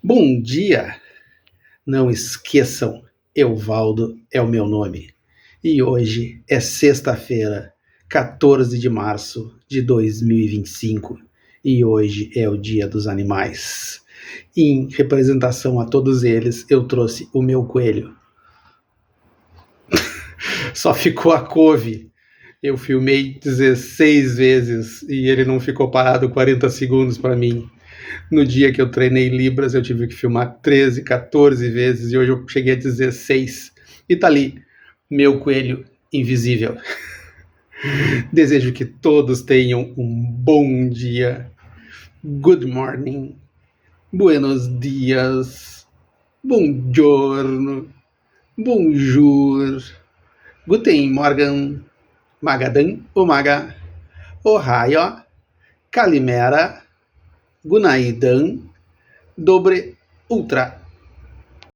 Bom dia! Não esqueçam, Evaldo é o meu nome. E hoje é sexta-feira, 14 de março de 2025. E hoje é o Dia dos Animais. Em representação a todos eles, eu trouxe o meu coelho. Só ficou a couve. Eu filmei 16 vezes e ele não ficou parado 40 segundos para mim. No dia que eu treinei Libras, eu tive que filmar 13, 14 vezes e hoje eu cheguei a 16. E tá ali, meu coelho invisível. Desejo que todos tenham um bom dia. Good morning. Buenos dias. Buongiorno. Bonjour. Guten Morgen. Magadan Umaga. Ohio. Kalimera. Gunaidan. Dobre Ultra.